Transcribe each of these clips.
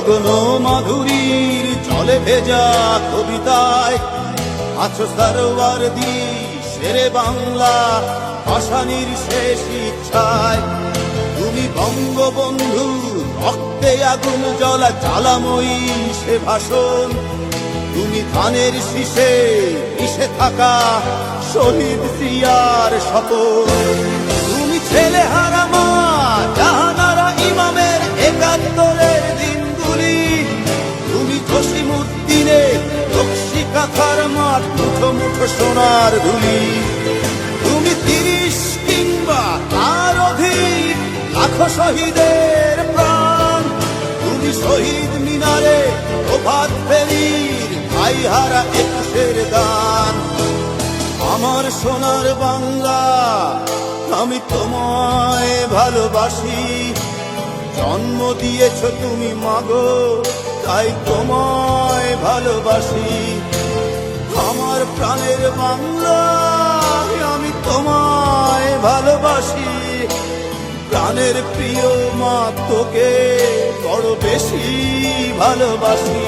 লগ্ন মাধুরীর জলে ভেজা কবিতায় আছো সরওয়ারদি শেরে বাংলা ভাষানির শেষ ইচ্ছায়। তুমি বঙ্গবন্ধু রক্তে আগুন জ্বলা জ্বালাময়ী সে ভাষণ। তুমি ধানের শীষে মিশে থাকা শহীদ জিয়ার শপথ। তুমি ছেলে হারা মা জাহানারা ইমামের একাত্তরের দিনগুলি। তুমি জসিমউদ্দিনের নকশি কাঁথার মাঠ মুঠো মুঠো সোনার ধুলি। তুমি ৩০ কিংবা তার অধিক লাখো শহীদের প্রাণ। তুমি শহীদ মিনারে প্রভাত ফেরির ভাই হারা ২১-এর গান। আমার সোনার বাংলা আমি তোমায় ভালোবাসি। জন্ম দিয়েছ তুমি মাগো তাই তোমায় ভালোবাসি। আমার প্রাণের বাংলা আমি তোমায় ভালোবাসি। প্রাণের প্রিয় মা তোকে বড় বেশি ভালোবাসি।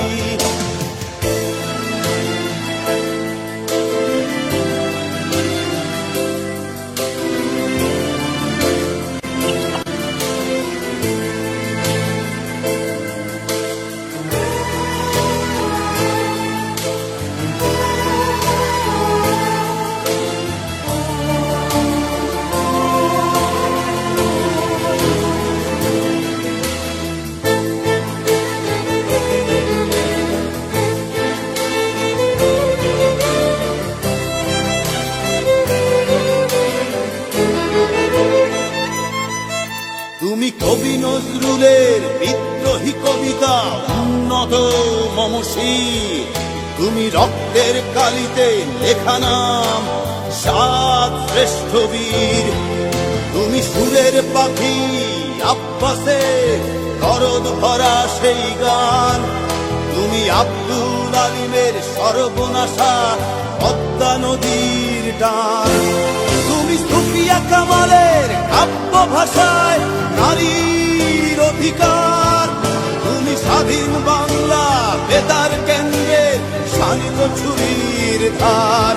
তুমি কবি নজরুলের বিদ্রোহী কবিতা উন্নত মমশী। তুমি রক্তের কালিতে লেখা নাম ৭ শ্রেষ্ঠ বীর। তুমি সুরের পাখি আব্বাসের দরদ ভরা সেই গান। তুমি আব্দুল আলিমের সর্বনাশা পদ্মা নদীর টান। তুমি সুফিয়া কামালের কাব্য ভাষায় নারীর অধিকার। তুমি স্বাধীন বাংলা বেতার কেন্দ্রের শানিত ছুরির ধার।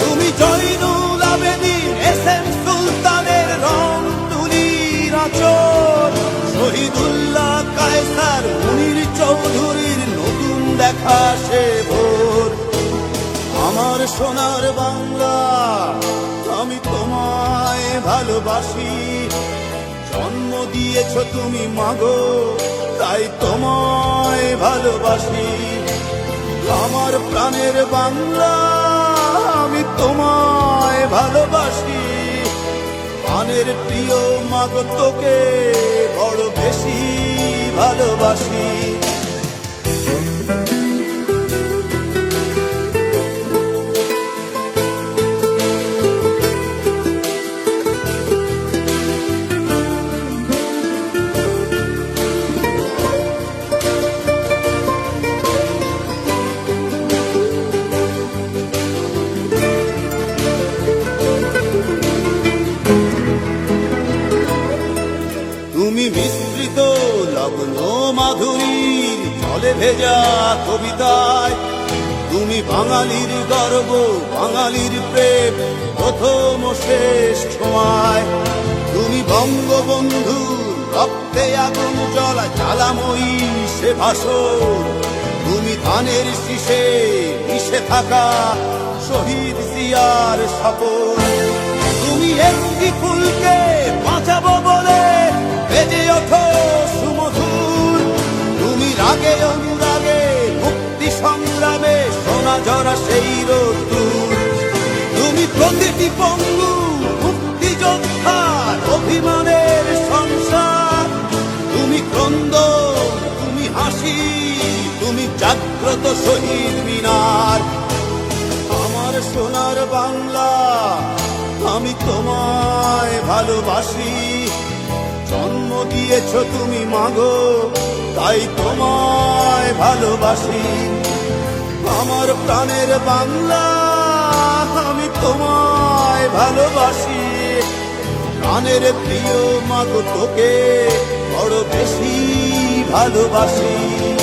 তুমি জয়নুল আবেদীন এস.এম. সুলতানের রং তুলির আঁচল। শহীদুল্লাহ কায়সার মুনির চৌধুরীর নতুন দেখা সে ভোর। আমার সোনার বাংলা আমি তোমায় ভালোবাসি। জন্ম দিয়েছ তুমি মাগো তাই তোমায় ভালোবাসি। আমার প্রাণের বাংলা আমি তোমায় ভালোবাসি। প্রাণের প্রিয় মাগো তোকে বড় বেশি ভালোবাসি। তুমি মিশ্রিত লগ্ন মাধুরীর জলে ভেজা কবিতায়। তুমি বাঙালির গর্ব বাঙালির প্রেম প্রথম শেষ ছোঁয়ায়। তুমি বঙ্গবন্ধু রক্তে আগুন জ্বলা জ্বালাময়ী সে ভাষণ। তুমি ধানের শীষে মিশে থাকা শহীদ জিয়ার শপথ। তুমি একটি ফুলকে বাঁচাবো বলে বেজে ওঠো সুমধুর। তুমি রাগে অনুরাগে মুক্তি সংগ্রামে সোনা ঝরা সেই রোদ্দুর। তুমি প্রতিটি পঙ্গু মুক্তিযোদ্ধার অভিমানের সংসার। তুমি ক্রন্দন তুমি হাসি তুমি জাগ্রত শহীদ মিনার। আমার সোনার বাংলা আমি তোমায় ভালোবাসি। জন্ম দিয়েছ তুমি মাগো তাই তোমায় ভালোবাসি। আমার প্রাণের বাংলা আমি তোমায় ভালোবাসি। প্রাণের প্রিয় মাগো তোকে বড় বেশি ভালোবাসি।